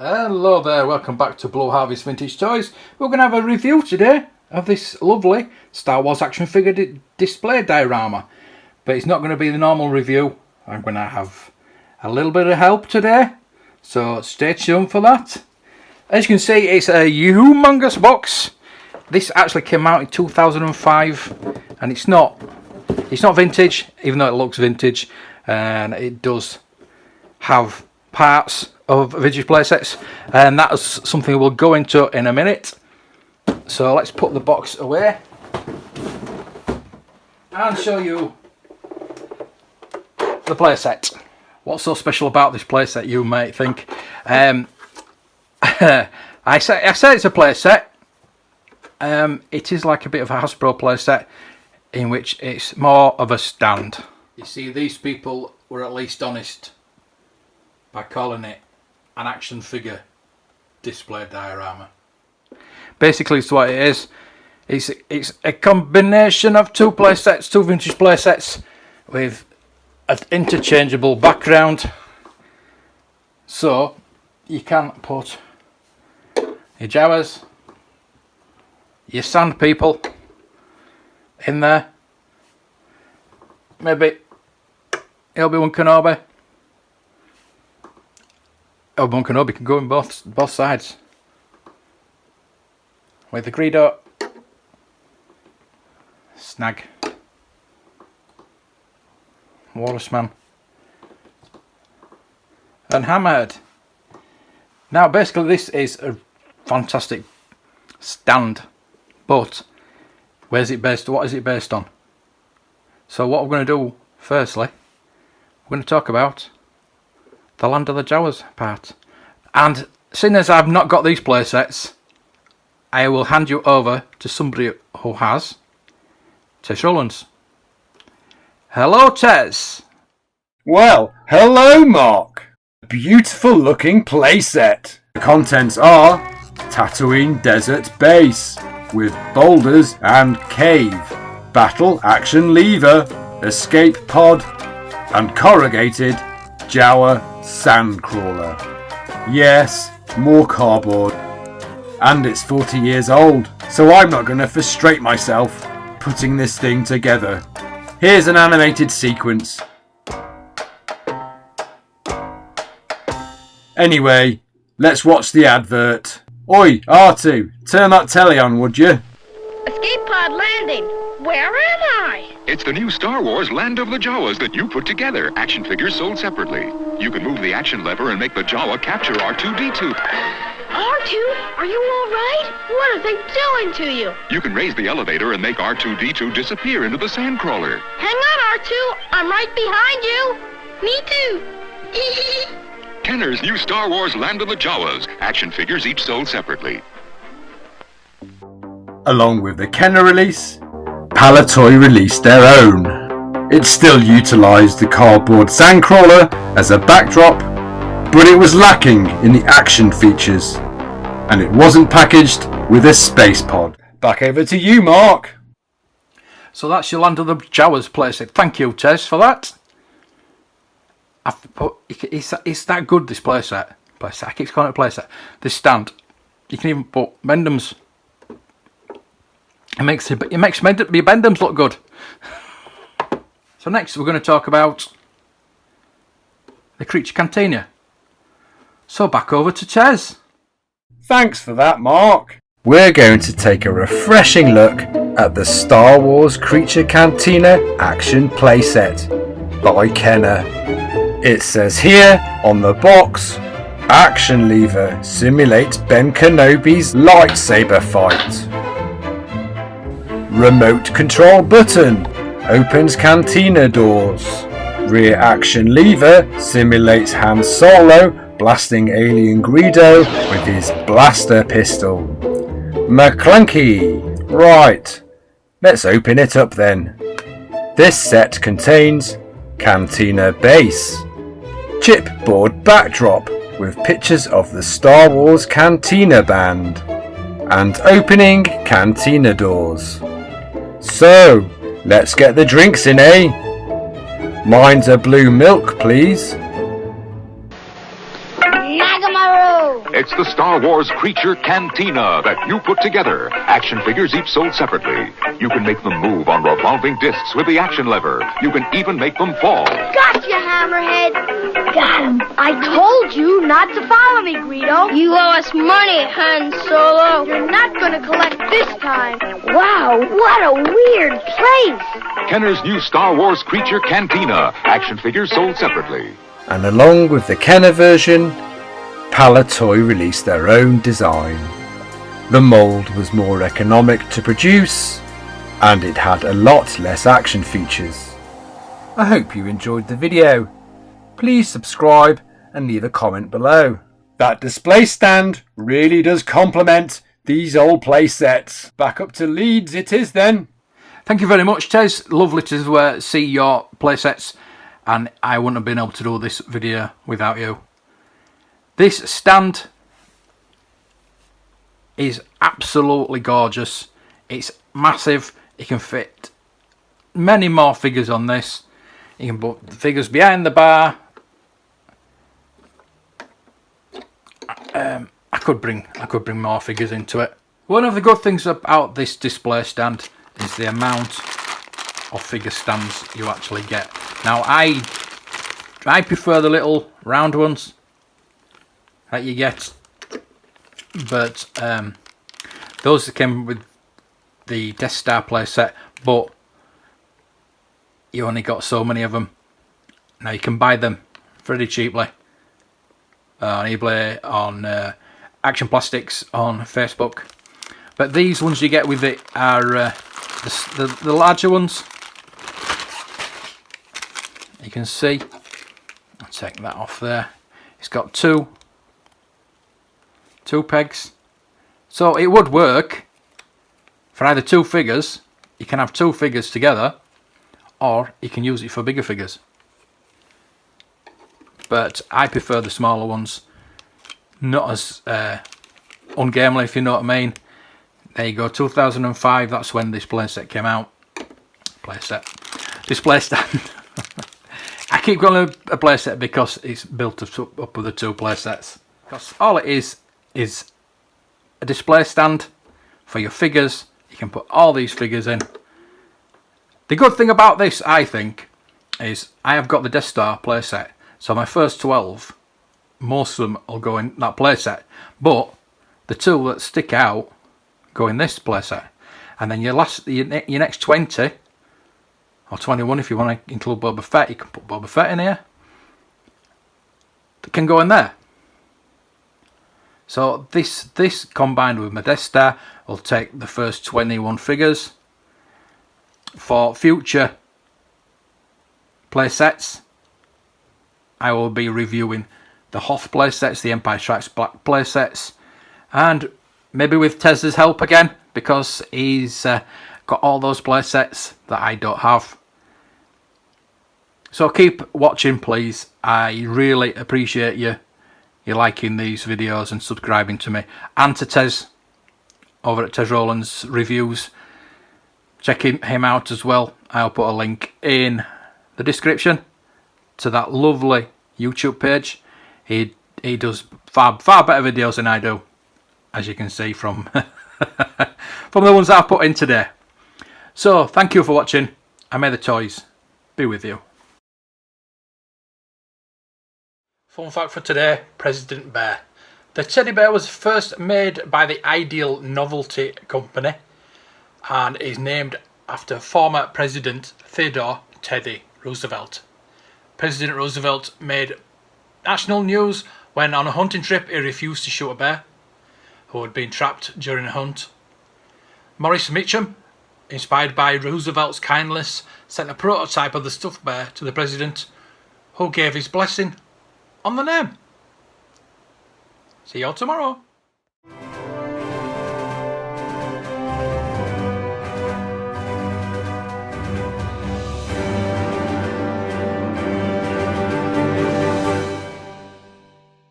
Hello there, welcome back to Blue Harvest Vintage Toys. We're going to have a review today of this lovely Star Wars action figure display diorama. But it's not going to be the normal review. I'm going to have a little bit of help today, so stay tuned for that. As you can see, it's a humongous box. This actually came out in 2005, and it's not vintage, even though it looks vintage, and it does have parts of vintage playsets, and that is something we'll go into in a minute. So let's put the box away and show you the playset. What's so special about this playset, you might think? I say it's a playset. It is like a bit of a Hasbro playset, in which it's more of a stand. You see, these people were at least honest by calling it an action figure display diorama. Basically, it's what it is. It's a combination of two vintage playsets with an interchangeable background. So you can put your Jawas, your sand people in there. Maybe Obi-Wan Kenobi. Obi-Wan Kenobi can go in both sides. With the Greedo, Snag, Walrusman, and Hammerhead. Now, basically, this is a fantastic stand, but where's it based? What is it based on? So, what we're going to do firstly, we're going to talk about the Land of the Jawas part. And seeing as I've not got these playsets, I will hand you over to somebody who has. Tez Rollands. Hello, Tez. Well, hello, Mark. Beautiful looking playset. The contents are Tatooine Desert Base with boulders and cave, battle action lever, escape pod, and corrugated Jawa sandcrawler. Yes, more cardboard. And it's 40 years old, so I'm not going to frustrate myself putting this thing together. Here's an animated sequence. Anyway, let's watch the advert. Oi, R2, turn that telly on, would you? Escape pod landing. Where am I? It's the new Star Wars Land of the Jawas that you put together. Action figures sold separately. You can move the action lever and make the Jawa capture R2-D2. R2, are you all right? What are they doing to you? You can raise the elevator and make R2-D2 disappear into the sandcrawler. Hang on, R2. I'm right behind you. Me too. Kenner's new Star Wars Land of the Jawas. Action figures each sold separately. Along with the Kenner release, Palatoy released their own. It still utilised the cardboard sandcrawler as a backdrop, but it was lacking in the action features, and it wasn't packaged with a space pod. Back over to you, Mark. So that's your Land of the Jawas playset. Thank you, Tez, for that. It's that good, this playset. I keep calling it a playset. This stand. You can even put Bendham's. It makes your Bendham's look good. So next we're going to talk about the Creature Cantina. So back over to Tez. Thanks for that, Mark. We're going to take a refreshing look at the Star Wars Creature Cantina action playset by Kenner. It says here on the box, action lever simulates Ben Kenobi's lightsaber fight. Remote control button opens cantina doors. Rear action lever simulates Han Solo blasting alien Greedo with his blaster pistol. McClunky. Right, let's open it up then. This set contains Cantina Base, chipboard backdrop with pictures of the Star Wars Cantina Band, and opening cantina doors. So, let's get the drinks in, eh? Mine's a blue milk, please. Nagamaru! It's the Star Wars creature Cantina that you put together. Action figures each sold separately. You can make them move on revolving discs with the action lever. You can even make them fall. Gotcha, Hammerhead. Got him. I told you not to follow me, Greedo. You owe us money, Han Solo. You're not gonna collect this time. Wow, what a weird place. Kenner's new Star Wars creature Cantina. Action figures sold separately. And along with the Kenner version, Palatoy released their own design. The mould was more economic to produce, and it had a lot less action features. I hope you enjoyed the video. Please subscribe and leave a comment below. That display stand really does complement these old play sets. Back up to Leeds it is then. Thank you very much, Tez. Lovely to see your playsets, and I wouldn't have been able to do this video without you. This stand is absolutely gorgeous. It's massive. You can fit many more figures on this. You can put the figures behind the bar. I could bring more figures into it. One of the good things about this display stand is the amount of figure stands you actually get. Now I prefer the little round ones that you get, but those that came with the Death Star playset, but you only got so many of them. Now you can buy them pretty cheaply on eBay, on Action Plastics, on Facebook. But these ones you get with it are the larger ones. You can see. I'll take that off there. It's got two pegs, so it would work for either two figures. You can have two figures together, or you can use it for bigger figures. But I prefer the smaller ones. Not as ungamely, if you know what I mean. There you go, 2005, that's when this playset came out. Display stand. I keep calling it a playset because it's built up with the two playsets. Because all it is a display stand for your figures. You can put all these figures in. The good thing about this, I think, is I have got the Death Star playset. So my first 12, most of them will go in that playset. But the two that stick out go in this playset. And then your next 20, or 21 if you want to include Boba Fett, you can put Boba Fett in here. That can go in there. So this combined with my Death Star will take the first 21 figures. For future playsets, I will be reviewing the Hoth playsets, the Empire Strikes Back playsets, and maybe with Tez's help again, because he's got all those playsets that I don't have. So keep watching, please. I really appreciate you liking these videos and subscribing to me, and to Tez over at Tez Rollands Reviews. Check him out as well. I'll put a link in the description to that lovely YouTube page. He does far better videos than I do, as you can see from from the ones I've put in today. So thank you for watching, and may the toys be with you. Fun fact for today: President Bear. The teddy bear was first made by the Ideal Novelty Company and is named after former President Theodore Teddy Roosevelt. President Roosevelt made national news when on a hunting trip he refused to shoot a bear who had been trapped during a hunt. Maurice Mitchum, inspired by Roosevelt's kindness, sent a prototype of the stuffed bear to the president, who gave his blessing on the name. See you all tomorrow.